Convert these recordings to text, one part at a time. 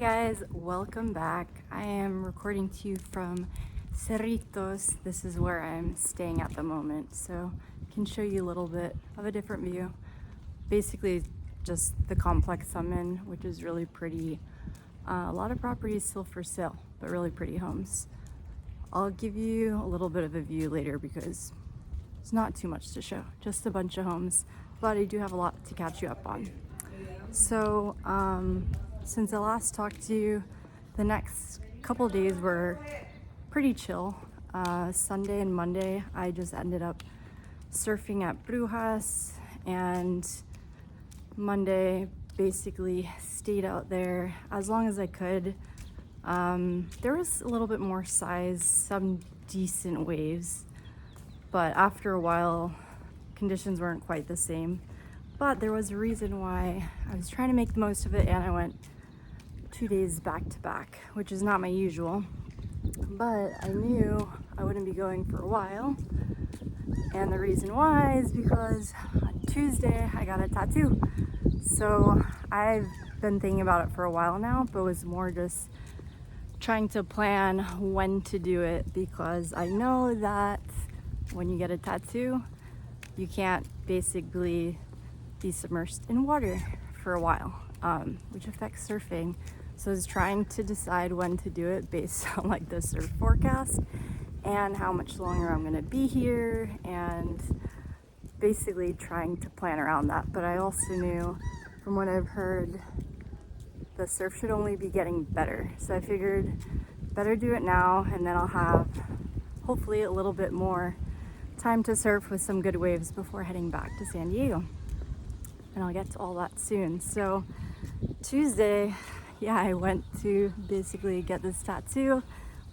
guys, welcome back. I am recording to you from Cerritos. This is where I'm staying at the moment, so I can show you a little bit of a different view. Basically just the complex I'm in, which is really pretty. A lot of properties still for sale, but really pretty homes. I'll give you a little bit of a view later because it's not too much to show, just a bunch of homes, but I do have a lot to catch you up on. So since I last talked to you, the next couple days were pretty chill. Sunday and Monday I just ended up surfing at Brujas, and Monday basically stayed out there as long as I could. There was a little bit more size, some decent waves, but after a while conditions weren't quite the same. But there was a reason why I was trying to make the most of it, and I went 2 days back to back, which is not my usual. But I knew I wouldn't be going for a while, and the reason why is because on Tuesday I got a tattoo. So I've been thinking about it for a while now, but was more just trying to plan when to do it, because I know that when you get a tattoo, you can't basically be submersed in water for a while, which affects surfing. So I was trying to decide when to do it based on like the surf forecast and how much longer I'm gonna be here, and basically trying to plan around that. But I also knew from what I've heard, the surf should only be getting better. So I figured better do it now, and then I'll have hopefully a little bit more time to surf with some good waves before heading back to San Diego. And I'll get to all that soon. So Tuesday, yeah, I went to basically get this tattoo,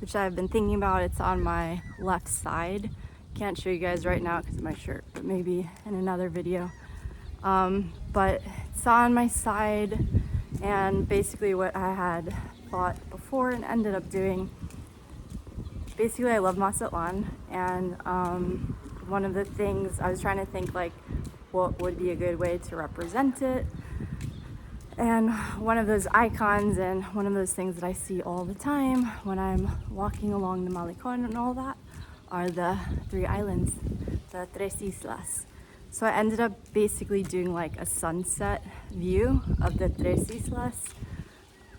which I've been thinking about. It's on my left side. Can't show you guys right now because of my shirt, but maybe in another video. But it's on my side, and basically what I had thought before and ended up doing, basically I love Mazatlán, and one of the things I was trying to think, like, what would be a good way to represent it. And one of those icons and one of those things that I see all the time when I'm walking along the Malecón and all that are the 3 islands, the Tres Islas. So I ended up basically doing like a sunset view of the Tres Islas,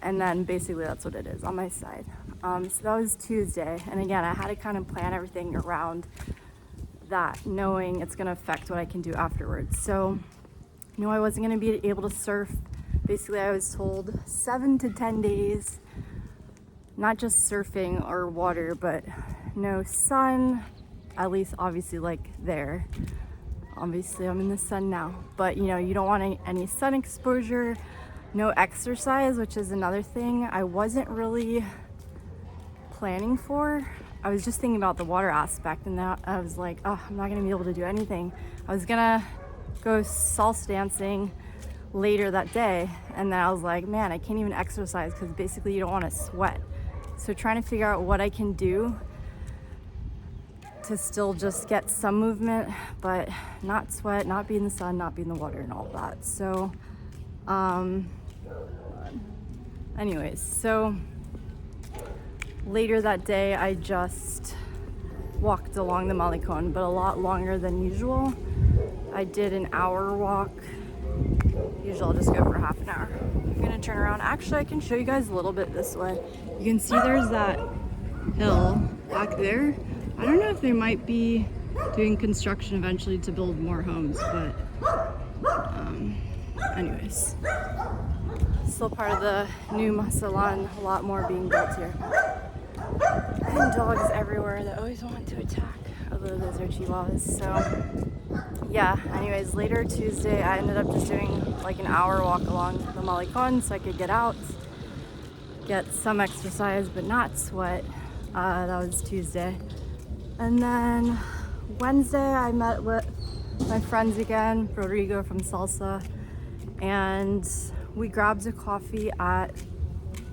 and then basically that's what it is on my side. So that was Tuesday, and again, I had to kind of plan everything around that, knowing it's gonna affect what I can do afterwards. So, I wasn't gonna be able to surf. Basically, I was told 7 to 10 days, not just surfing or water, but no sun, at least obviously like there. Obviously I'm in the sun now, but you don't want any sun exposure, no exercise, which is another thing I wasn't really planning for. I was just thinking about the water aspect, and that I was like, oh, I'm not gonna be able to do anything. I was gonna go salsa dancing later that day, and then I was like, man, I can't even exercise because basically you don't want to sweat. So trying to figure out what I can do to still just get some movement, but not sweat, not be in the sun, not be in the water and all that. So anyways, so later that day I just walked along the Malecón, but a lot longer than usual. I did an hour walk. Usually I'll just go for half an hour. I'm gonna turn around. Actually, I can show you guys a little bit this way. You can see there's that hill back there. I don't know if they might be doing construction eventually to build more homes, but anyways, still part of the new Mazatlán. A lot more being built here. And dogs everywhere that always want to attack, although those are chihuahuas. So yeah, anyways, later Tuesday I ended up just doing like an hour walk along the Malecón so I could get out, get some exercise but not sweat. That was Tuesday. And then Wednesday I met with my friends again, Rodrigo from Salsa, and we grabbed a coffee at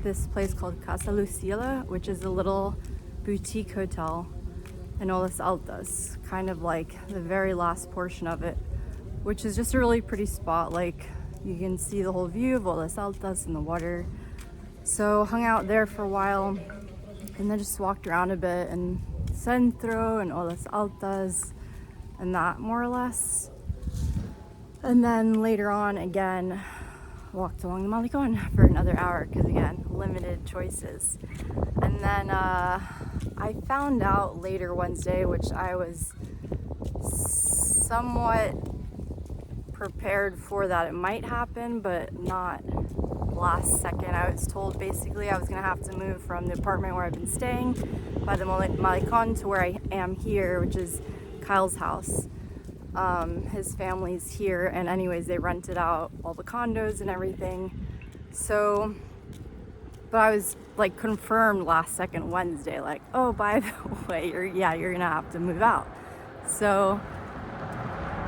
this place called Casa Lucila, which is a little boutique hotel in Olas, kind of like the very last portion of it, which is just a really pretty spot. Like, you can see the whole view of Olas and the water. So hung out there for a while and then just walked around a bit in Centro and Olas Altas and that, more or less. And then later on again walked along the Malecon for another hour because again, limited choices. And then I found out later Wednesday, which I was somewhat prepared for, that it might happen, but not last second. I was told basically I was gonna have to move from the apartment where I've been staying by the Malecon to where I am here, which is Kyle's house. His family's here, and anyways, they rented out all the condos and everything. So, but I was like confirmed last second Wednesday, like, oh, by the way, you're gonna have to move out. So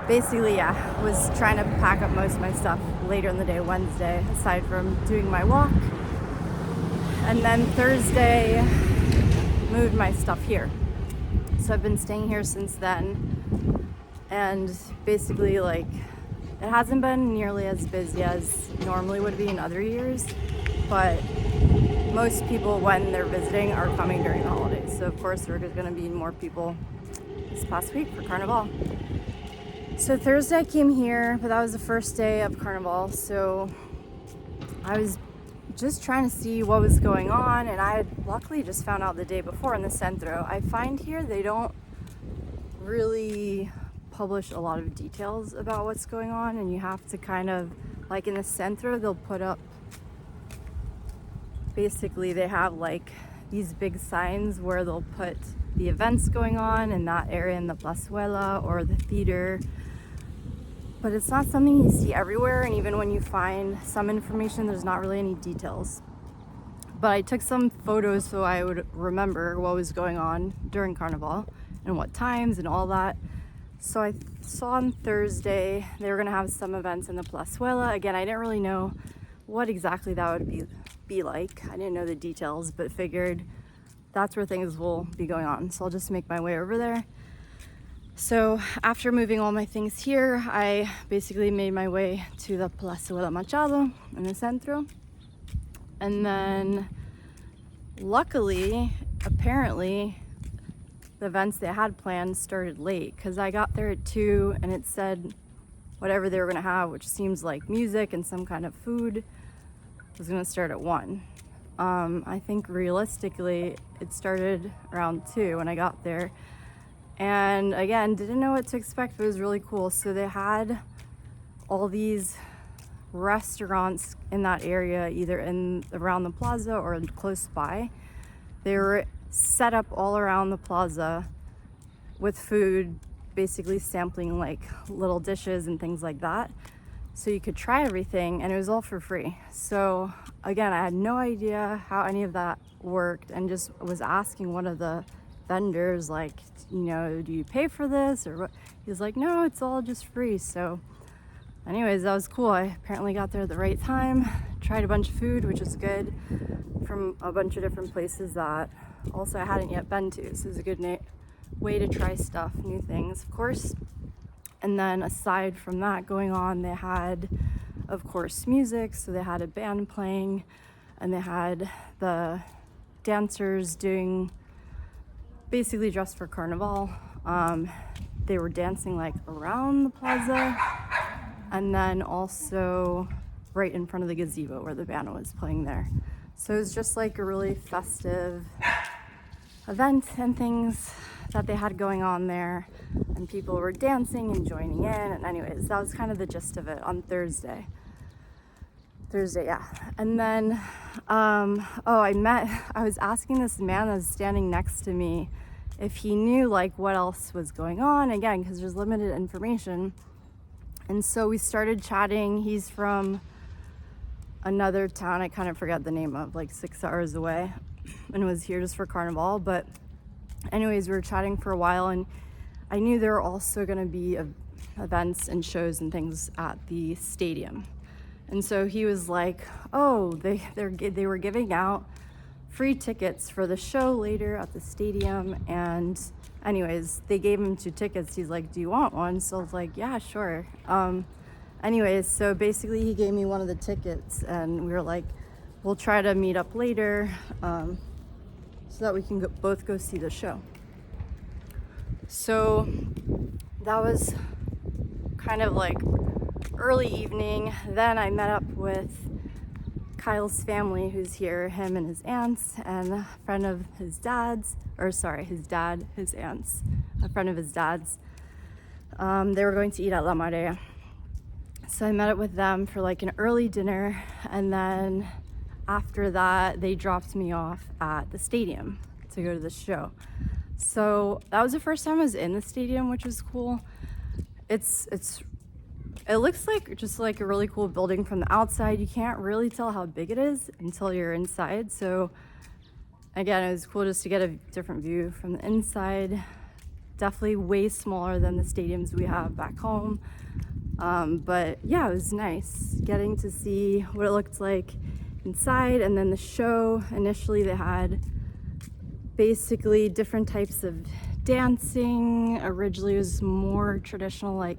basically, yeah, was trying to pack up most of my stuff later in the day Wednesday, aside from doing my walk. And then Thursday, moved my stuff here. So I've been staying here since then. And basically, like, it hasn't been nearly as busy as normally would be in other years, but most people, when they're visiting, are coming during the holidays. So of course there are going to be more people this past week for Carnival. So Thursday I came here, but that was the first day of Carnival. So I was just trying to see what was going on, and I had luckily just found out the day before in the Centro. I find here they don't really publish a lot of details about what's going on, and you have to kind of, like in the Centro, they'll put up, basically they have like these big signs where they'll put the events going on in that area in the plazuela or the theater, but it's not something you see everywhere, and even when you find some information, there's not really any details. But I took some photos so I would remember what was going on during Carnival and what times and all that. So I saw on Thursday they were going to have some events in the plazuela. Again, I didn't really know what exactly that would be like. I didn't know the details, but figured that's where things will be going on. So I'll just make my way over there. So after moving all my things here, I basically made my way to the Plazuela Machado in the Centro. And then luckily, apparently, the events they had planned started late, because I got there at 2 and it said whatever they were going to have, which seems like music and some kind of food, was going to start at 1. I think realistically it started around 2 when I got there. And again, didn't know what to expect, but it was really cool. So they had all these restaurants in that area, either around the plaza or close by. They were set up all around the plaza with food, basically sampling like little dishes and things like that, so you could try everything, and it was all for free. So again, I had no idea how any of that worked, and just was asking one of the vendors, like, you know, do you pay for this or what? He was like, no, it's all just free. So anyways, that was cool. I apparently got there at the right time, tried a bunch of food, which was good, from a bunch of different places that also I hadn't yet been to. So it was a good way to try stuff, new things, of course. And then aside from that going on, they had, of course, music. So they had a band playing, and they had the dancers doing, basically dressed for Carnival. They were dancing like around the plaza, and then also right in front of the gazebo where the band was playing there. So it was just like a really festive event and things that they had going on there, and people were dancing and joining in. And anyways, that was kind of the gist of it on Thursday, yeah. And then I was asking this man that was standing next to me if he knew like what else was going on, again, because there's limited information. And so we started chatting. He's from another town I kind of forgot the name of, like 6 hours away, and was here just for Carnival. But anyways, we were chatting for a while, and I knew there were also going to be events and shows and things at the stadium. And so he was like, oh, they were giving out free tickets for the show later at the stadium. And anyways, they gave him 2 tickets. He's like, do you want one? So I was like, yeah, sure. Anyways, so basically he gave me one of the tickets, and we were like, we'll try to meet up later so that we can both go see the show. So that was kind of like early evening. Then I met up with Kyle's family, who's here, him and his aunts, and a friend of his dad's, his dad, his aunts, a friend of his dad's. They were going to eat at La Marea. So I met up with them for like an early dinner, and then after that, they dropped me off at the stadium to go to the show. So that was the first time I was in the stadium, which was cool. It looks like just like a really cool building from the outside. You can't really tell how big it is until you're inside. So again, it was cool just to get a different view from the inside. Definitely way smaller than the stadiums we have back home. But yeah, it was nice getting to see what it looked like inside. And then the show, initially they had basically different types of dancing. Originally it was more traditional, like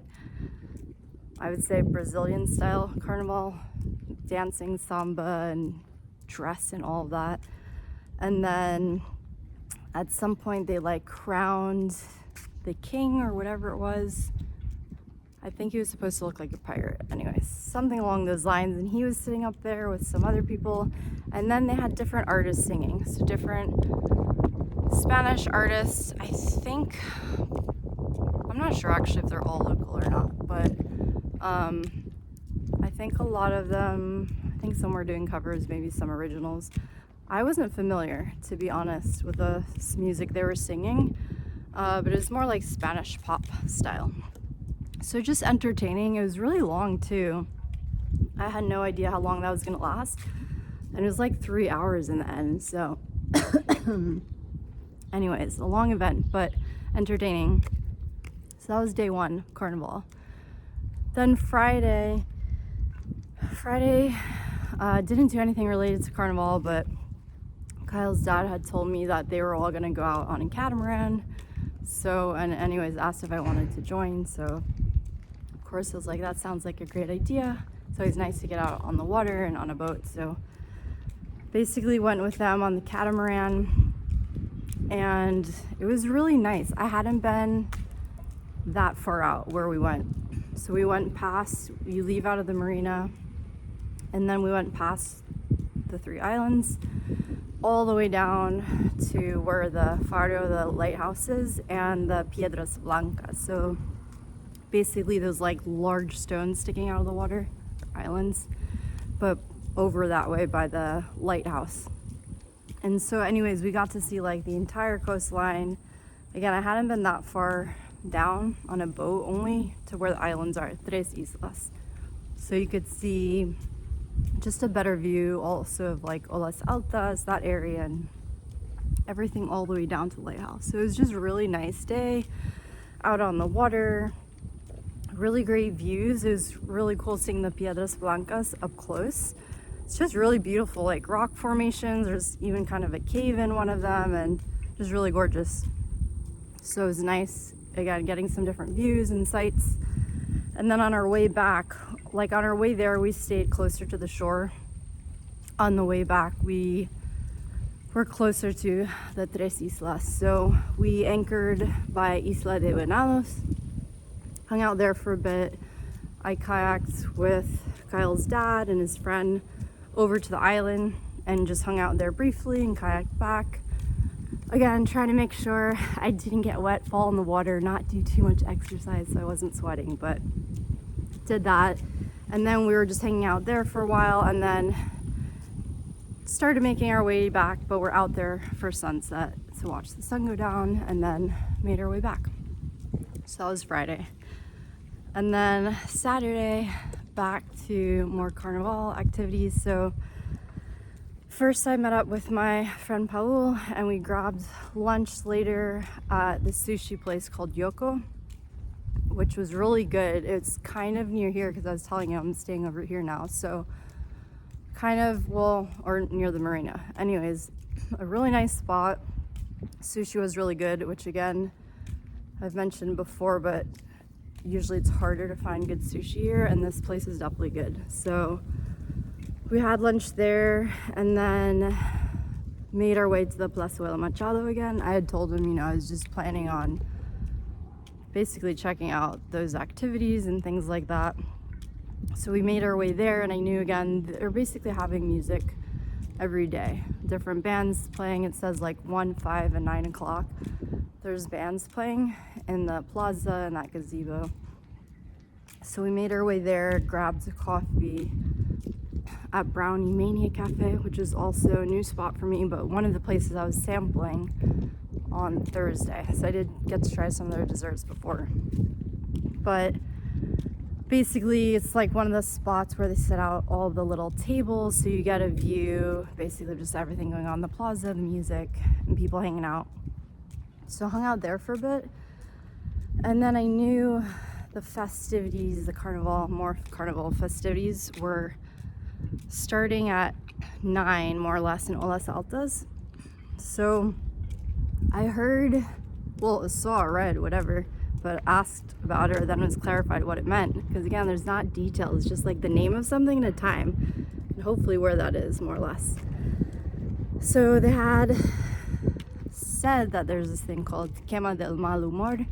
I would say Brazilian style carnival, dancing, samba and dress and all of that. And then at some point they like crowned the king or whatever it was. I think he was supposed to look like a pirate. Anyways, something along those lines. And he was sitting up there with some other people. And then they had different artists singing. So different Spanish artists. I think, I'm not sure actually if they're all local or not, but I think a lot of them, I think some were doing covers, maybe some originals. I wasn't familiar, to be honest, with the music they were singing, but it was more like Spanish pop style. So just entertaining. It was really long too. I had no idea how long that was gonna last, and it was like 3 hours in the end. So anyways, a long event, but entertaining. So that was day one, Carnival. Then Friday, didn't do anything related to Carnival, but Kyle's dad had told me that they were all gonna go out on a catamaran. So, and anyways, asked if I wanted to join. So of course I was like, that sounds like a great idea. It's always nice to get out on the water and on a boat. So basically went with them on the catamaran, and it was really nice. I hadn't been that far out where we went. So we went past, you leave out of the marina, and then we went past the 3 islands all the way down to where the Faro, the lighthouse is, and the Piedras Blancas. So basically those like large stones sticking out of the water, islands, but over that way by the lighthouse. And so anyways, we got to see like the entire coastline. Again, I hadn't been that far down on a boat, only to where the islands are, Tres Islas. So you could see just a better view also of like Olas Altas, that area, and everything all the way down to the lighthouse. So it was just a really nice day out on the water, really great views. It was really cool seeing the Piedras Blancas up close. It's just really beautiful, like rock formations. There's even kind of a cave in one of them, and just really gorgeous. So it was nice, again, getting some different views and sights. And then on our way back, like on our way there, we stayed closer to the shore. On the way back, we were closer to the Tres Islas. So we anchored by Isla de Venados, hung out there for a bit. I kayaked with Kyle's dad and his friend over to the island and just hung out there briefly and kayaked back. Again, trying to make sure I didn't get wet, fall in the water, not do too much exercise so I wasn't sweating, but did that. And then we were just hanging out there for a while, and then started making our way back, but we're out there for sunset to watch the sun go down, and then made our way back. So that was Friday. And then Saturday, back to more carnival activities. So first I met up with my friend Paul, and we grabbed lunch later at the sushi place called Yoko, which was really good. It's kind of near here because I was telling you I'm staying over here now. So kind of, well, or near the marina. Anyways, a really nice spot. Sushi was really good, which again, I've mentioned before, but usually it's harder to find good sushi here, and this place is definitely good. So we had lunch there and then made our way to the Plazuela Machado again. I had told him, you know, I was just planning on basically checking out those activities and things like that. So we made our way there, and I knew again they're basically having music every day, different bands playing. It says like 1, 5, and 9 o'clock. There's bands playing in the plaza and that gazebo. So we made our way there, grabbed a coffee at Brownie Mania Cafe, which is also a new spot for me, but one of the places I was sampling on Thursday. So I did get to try some of their desserts before. But basically it's like one of the spots where they set out all the little tables, so you get a view basically just everything going on in the plaza, the music, and people hanging out. So I hung out there for a bit, and then I knew the festivities, the carnival festivities were starting at 9 more or less in Olas Altas. So I heard, well, saw, read, whatever, but asked about it, or then it was clarified what it meant, because again there's not details, just like the name of something and a time and hopefully where that is, more or less. So they had said that there's this thing called Quema del Mal Humor,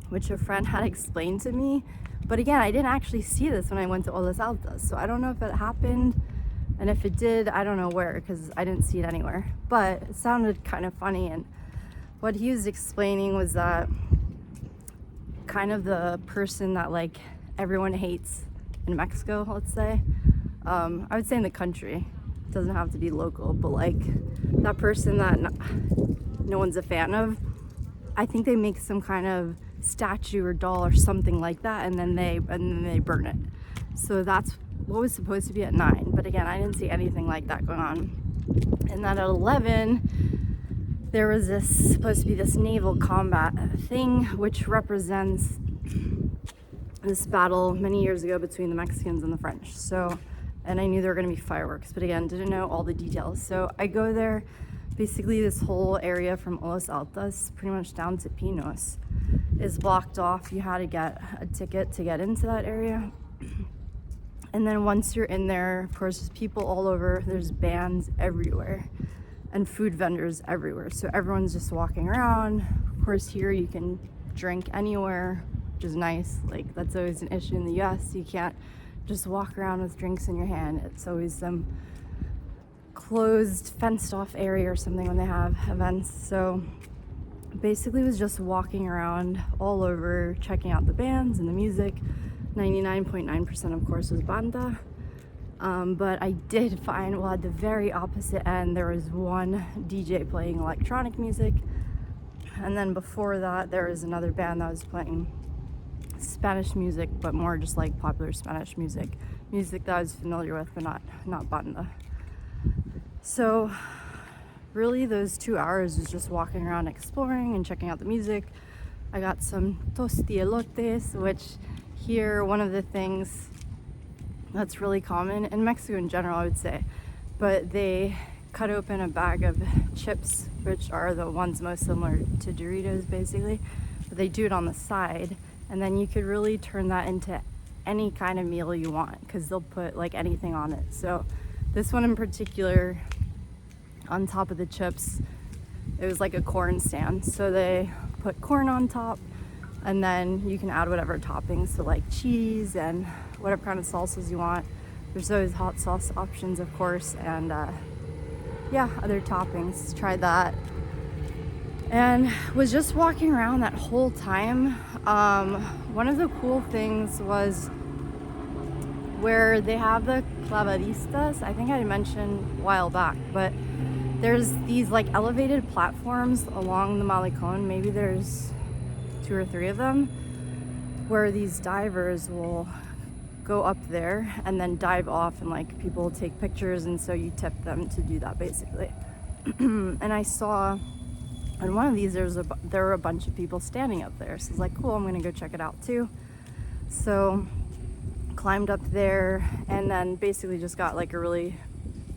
which a friend had explained to me, but again I didn't actually see this when I went to Olas Altas, so I don't know if it happened, and if it did, I don't know where, because I didn't see it anywhere, but it sounded kind of funny. And what he was explaining was that kind of the person that like everyone hates in Mexico, let's say, I would say in the country, it doesn't have to be local, but like that person that no one's a fan of, I think they make some kind of statue or doll or something like that, and then they burn it. So that's what was supposed to be at 9, but again I didn't see anything like that going on. And then at 11 there was supposed to be this naval combat thing, which represents this battle many years ago between the Mexicans and the French. So, and I knew there were going to be fireworks, but again didn't know all the details. So I go there, basically this whole area from Olas Altas pretty much down to Pinos is blocked off. You had to get a ticket to get into that area. And then once you're in there, of course, there's people all over, there's bands everywhere and food vendors everywhere. So everyone's just walking around. Of course, here you can drink anywhere, which is nice. Like, that's always an issue in the US. You can't just walk around with drinks in your hand. It's always some closed, fenced off area or something when they have events. So basically was just walking around all over, checking out the bands and the music. 99.9% of course was banda, but I did find, well, at the very opposite end there was one DJ playing electronic music, and then before that there was another band that was playing Spanish music, but more just like popular Spanish music that I was familiar with, but not banda. So really those 2 hours was just walking around exploring and checking out the music. I got some tostielotes, which here, one of the things that's really common in Mexico in general, I would say, but they cut open a bag of chips, which are the ones most similar to Doritos basically, but they do it on the side, and then you could really turn that into any kind of meal you want, because they'll put like anything on it. So this one in particular, on top of the chips, it was like a corn stand, so they put corn on top, and then you can add whatever toppings, so like cheese and whatever kind of salsas you want. There's always hot sauce options, of course, and yeah, other toppings. Tried that and was just walking around that whole time. One of the cool things was where they have the clavadistas. I think I mentioned a while back, but there's these like elevated platforms along the Malecon. Maybe there's 2 or 3 of them, where these divers will go up there and then dive off, and like people will take pictures, and so you tip them to do that basically. And I saw on one of these there were a bunch of people standing up there, so I was like, cool, I'm gonna go check it out too. So climbed up there and then basically just got like a really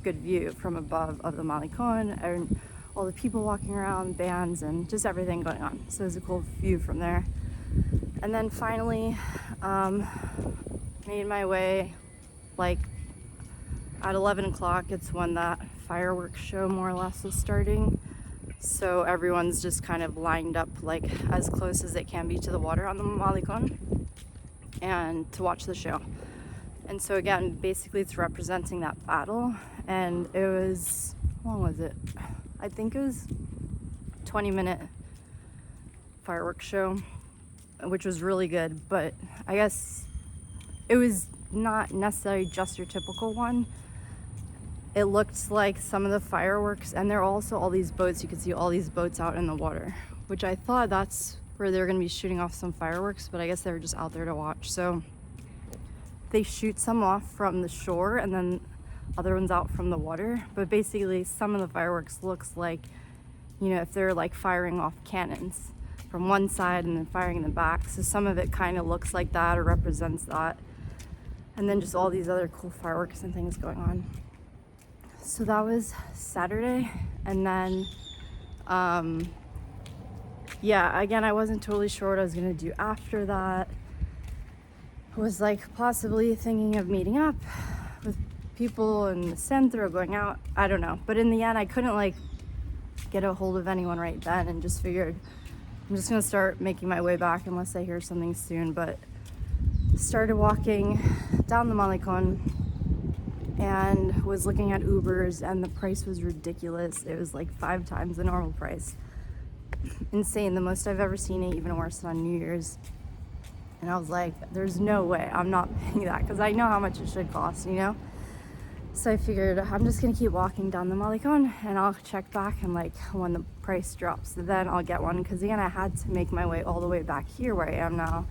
good view from above of the Malecon and all the people walking around, bands, and just everything going on. So it was a cool view from there. And then finally made my way like at 11 o'clock, it's when that fireworks show more or less was starting. So everyone's just kind of lined up like as close as they can be to the water on the Malecon and to watch the show. And so again, basically it's representing that battle. And it was, how long was it? I think it was 20-minute fireworks show, which was really good. But I guess it was not necessarily just your typical one. It looked like some of the fireworks, and there are also all these boats. You could see all these boats out in the water, which I thought that's where they're going to be shooting off some fireworks, but I guess they were just out there to watch. So they shoot some off from the shore and then other ones out from the water. But basically some of the fireworks looks like, you know, if they're like firing off cannons from one side and then firing in the back. So some of it kind of looks like that or represents that. And then just all these other cool fireworks and things going on. So that was Saturday. And then, yeah, again, I wasn't totally sure what I was gonna do after that. I was like possibly thinking of meeting up with people in the center or going out. I don't know. But in the end, I couldn't like get a hold of anyone right then and just figured I'm just gonna start making my way back unless I hear something soon. But started walking down the Malecon and was looking at Ubers, and the price was ridiculous. It was like 5 times the normal price. Insane. The most I've ever seen it, even worse than on New Year's. And I was like, there's no way I'm not paying that, because I know how much it should cost, you know? So I figured I'm just gonna keep walking down the Malecon and I'll check back and like when the price drops, then I'll get one. Because again, I had to make my way all the way back here where I am now.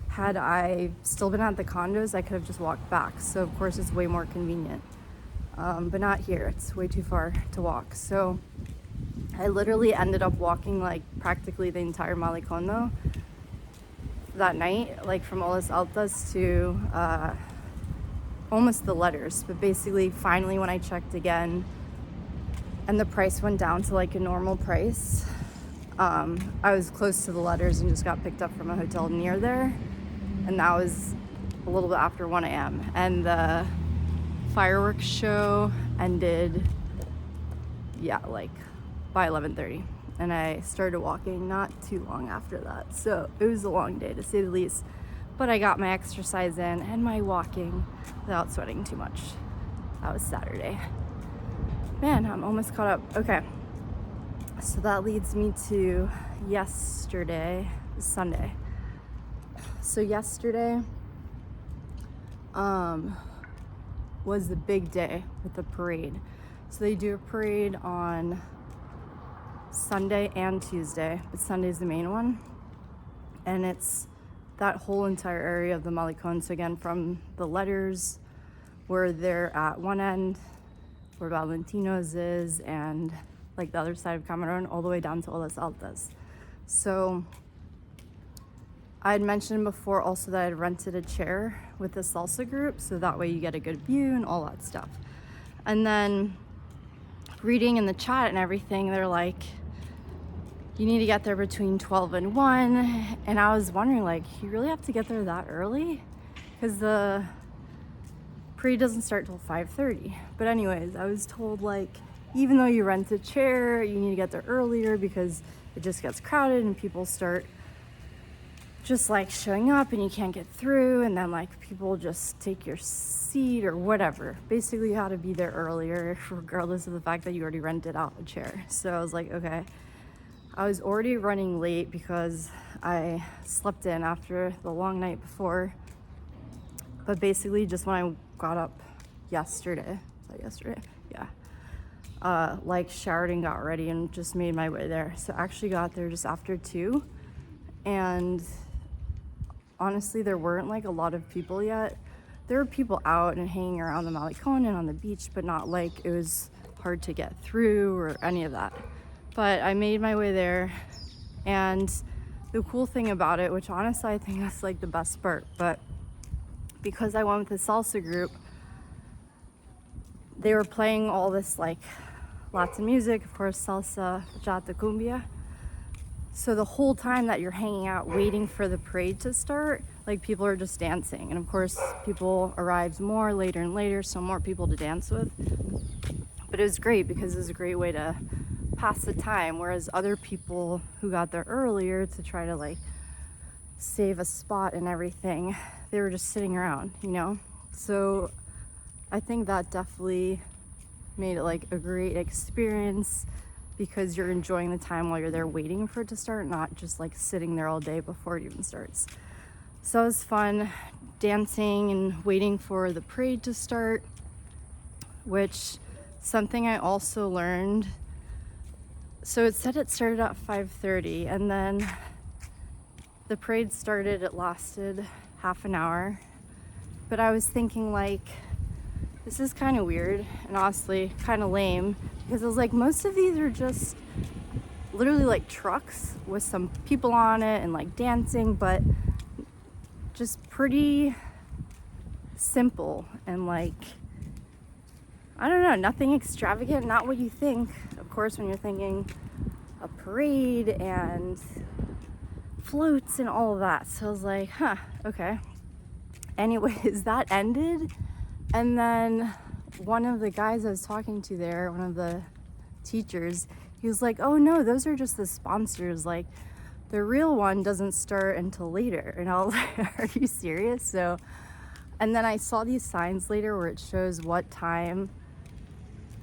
Had I still been at the condos, I could have just walked back. So of course it's way more convenient, but not here. It's way too far to walk. So I literally ended up walking like practically the entire Malecon though that night, like from Olas Altas to almost the letters. But basically finally when I checked again and the price went down to like a normal price, I was close to the letters and just got picked up from a hotel near there. And that was a little bit after 1 a.m. And the fireworks show ended, yeah, like by 11:30. And I started walking not too long after that. So it was a long day to say the least. But I got my exercise in and my walking without sweating too much. That was Saturday. Man, I'm almost caught up. Okay. So that leads me to yesterday, Sunday. So yesterday was the big day with the parade. So they do a parade on Sunday and Tuesday, but Sunday's the main one. And it's that whole entire area of the Malecon. So again, from the letters where they're at one end, where Valentino's is, and like the other side of Cameron, all the way down to Olas Altas. So I had mentioned before also that I had rented a chair with the salsa group, so that way you get a good view and all that stuff. And then reading in the chat and everything, they're like, you need to get there between 12 and 1. And I was wondering, like, you really have to get there that early? Because the parade doesn't start till 5:30. But anyways, I was told, like, even though you rent a chair, you need to get there earlier because it just gets crowded and people start just like showing up and you can't get through, and then like people just take your seat or whatever. Basically you had to be there earlier regardless of the fact that you already rented out a chair. So I was like, okay. I was already running late because I slept in after the long night before. But basically just when I got up yesterday, is that yesterday? Yeah. Like showered and got ready and just made my way there. So I actually got there just after 2. And honestly, there weren't like a lot of people yet. There were people out and hanging around the Malecon and on the beach, but not like it was hard to get through or any of that. But I made my way there, and the cool thing about it, which honestly I think that's like the best part, but because I went with the salsa group, they were playing all this like lots of music, of course, salsa, bachata, cumbia. So the whole time that you're hanging out waiting for the parade to start, like people are just dancing. And of course, people arrived more later and later, so more people to dance with. But it was great because it was a great way to pass the time. Whereas other people who got there earlier to try to like save a spot and everything, they were just sitting around, you know? So I think that definitely made it like a great experience because you're enjoying the time while you're there waiting for it to start, not just like sitting there all day before it even starts. So it was fun dancing and waiting for the parade to start, which something I also learned. So it said it started at 5:30 and then the parade started, it lasted half an hour. But I was thinking like, this is kind of weird and honestly kind of lame because I was like, most of these are just literally like trucks with some people on it and like dancing, but just pretty simple and like, I don't know, nothing extravagant, not what you think, of course, when you're thinking a parade and floats and all of that. So I was like, huh, okay. Anyways, that ended. And then one of the guys I was talking to there, one of the teachers, he was like, oh no, those are just the sponsors. Like the real one doesn't start until later. And I was like, are you serious? So, and then I saw these signs later where it shows what time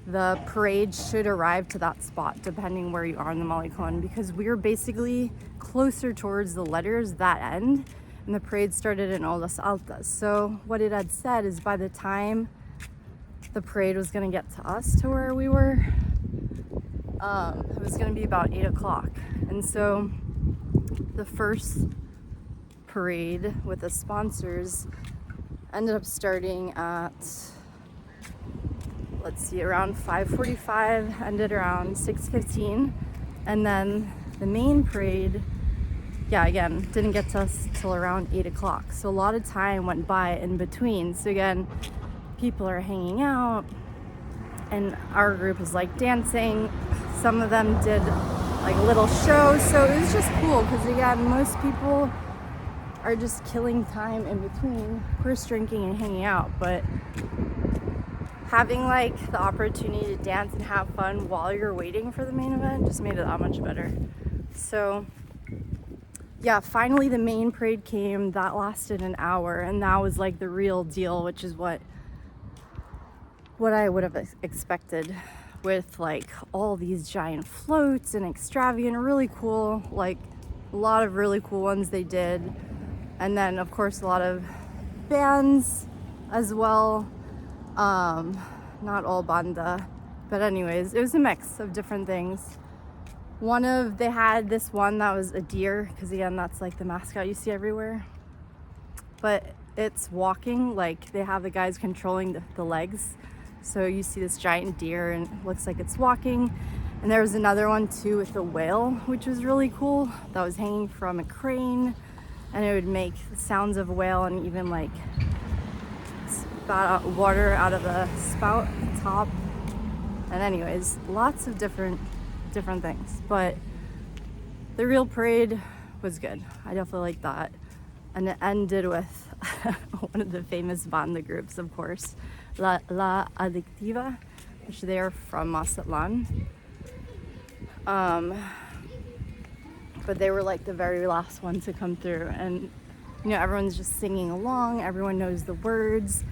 the parade should arrive to that spot, depending where you are in the Malecon, because we were basically closer towards the letters that end. And the parade started in Olas Altas. So what it had said is by the time the parade was gonna get to us, to where we were, it was gonna be about 8 o'clock. And so the first parade with the sponsors ended up starting at, let's see, around 5:45, ended around 6:15. And then the main parade, yeah, again, didn't get to us till around 8 o'clock. So a lot of time went by in between. So again, people are hanging out and our group is like dancing. Some of them did like a little show. So it was just cool because again, most people are just killing time in between, of course, drinking and hanging out, but having like the opportunity to dance and have fun while you're waiting for the main event just made it that much better. So yeah, finally the main parade came. That lasted an hour and that was like the real deal, which is what I would have expected, with like all these giant floats and extravagant, really cool, like a lot of really cool ones they did. And then of course a lot of bands as well. Not all banda, but anyways, it was a mix of different things. They had this one that was a deer, because again, that's like the mascot you see everywhere. But it's walking, like they have the guys controlling the legs. So you see this giant deer and it looks like it's walking. And there was another one too with a whale, which was really cool, that was hanging from a crane. And it would make sounds of a whale and even like spat out water out of the spout at the top. And anyways, lots of different things, but the real parade was good. I definitely liked that. And it ended with one of the famous banda groups, of course, La Adictiva, which they are from Mazatlán. But they were like the very last one to come through, and you know, everyone's just singing along, everyone knows the words.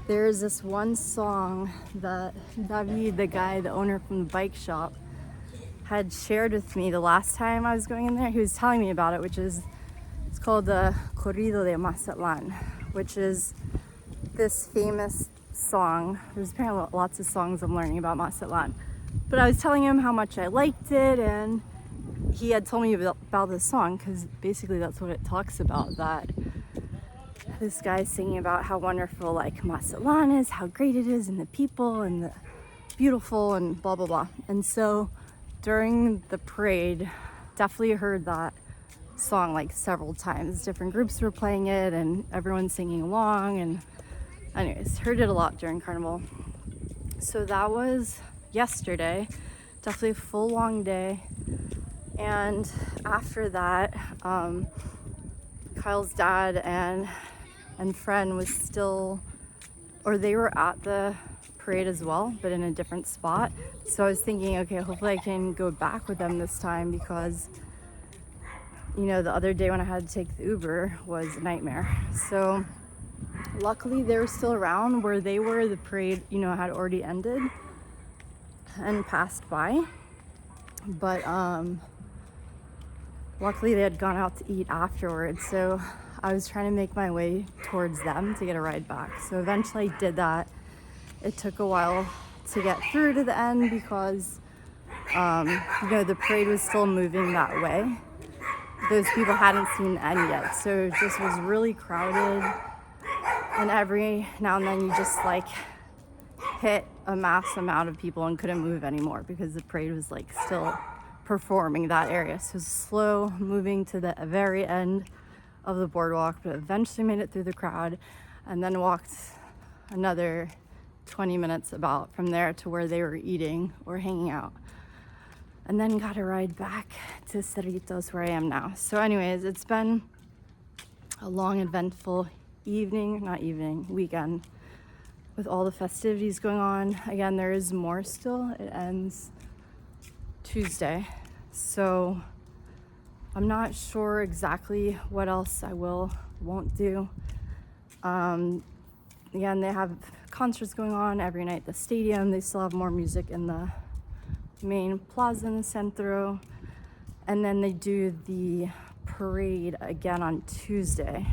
There's this one song that David, the guy, the owner from the bike shop, had shared with me the last time I was going in there. He was telling me about it, it's called the Corrido de Mazatlán, which is this famous song. There's apparently lots of songs I'm learning about Mazatlán. But I was telling him how much I liked it, and he had told me about this song, because basically that's what it talks about, that this guy's singing about how wonderful like Mazatlán is, how great it is, and the people, and the beautiful, and blah, blah, blah. And so during the parade, definitely heard that song like several times. Different groups were playing it and everyone singing along, and anyways, heard it a lot during carnival. So that was yesterday. Definitely a full long day. And after that, Kyle's dad and friend was still, or they were at the parade as well, but in a different spot. So I was thinking, okay, hopefully I can go back with them this time, because you know, the other day when I had to take the Uber was a nightmare. So luckily they were still around. Where they were, the parade, you know, had already ended and passed by. But luckily they had gone out to eat afterwards. So I was trying to make my way towards them to get a ride back. So eventually I did that. It took a while to get through to the end because you know, the parade was still moving that way. Those people hadn't seen the end yet, so it just was really crowded, and every now and then you just like hit a mass amount of people and couldn't move anymore because the parade was like still performing that area. So it was slow moving to the very end of the boardwalk, but eventually made it through the crowd and then walked another 20 minutes about from there to where they were eating or hanging out, and then got a ride back to Cerritos, where I am now. So anyways, it's been a long, eventful weekend with all the festivities going on. Again, there is more still. It ends Tuesday. So I'm not sure exactly what else I won't do. Again, they have concerts going on every night at the stadium. They still have more music in the main plaza in the centro, and then they do the parade again on Tuesday.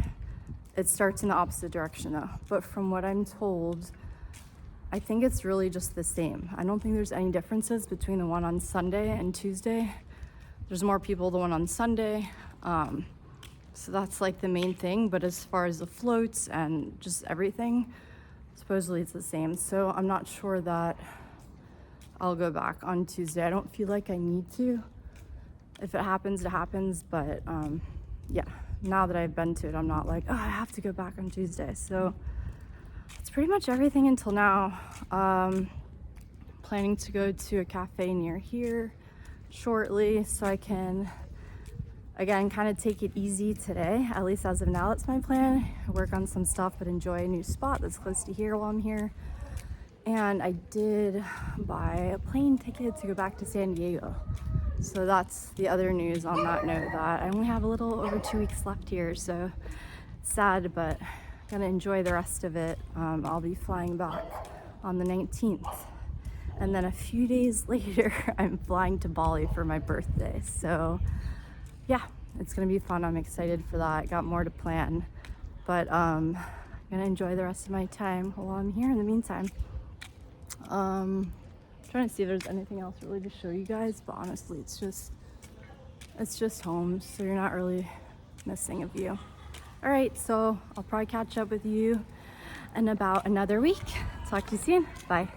It starts in the opposite direction though, but from what I'm told, I think it's really just the same. I don't think there's any differences between the one on Sunday and Tuesday. There's more people the one on Sunday, so that's like the main thing. But as far as the floats and just everything, supposedly it's the same. So I'm not sure that I'll go back on Tuesday. I don't feel like I need to. If it happens, it happens. But yeah, now that I've been to it, I'm not like, oh, I have to go back on Tuesday. So that's pretty much everything until now. Planning to go to a cafe near here shortly so I can, again, kind of take it easy today. At least as of now, that's my plan. Work on some stuff, but enjoy a new spot that's close to here while I'm here. And I did buy a plane ticket to go back to San Diego. So that's the other news on that note, that I only have a little over 2 weeks left here. So sad, but gonna enjoy the rest of it. I'll be flying back on the 19th. And then a few days later, I'm flying to Bali for my birthday. So yeah, it's gonna be fun. I'm excited for that. Got more to plan, but gonna enjoy the rest of my time while I'm here in the meantime. Trying to see if there's anything else really to show you guys, but honestly it's just home, so you're not really missing a view. All right, so I'll probably catch up with you in about another week. Talk to you soon. Bye.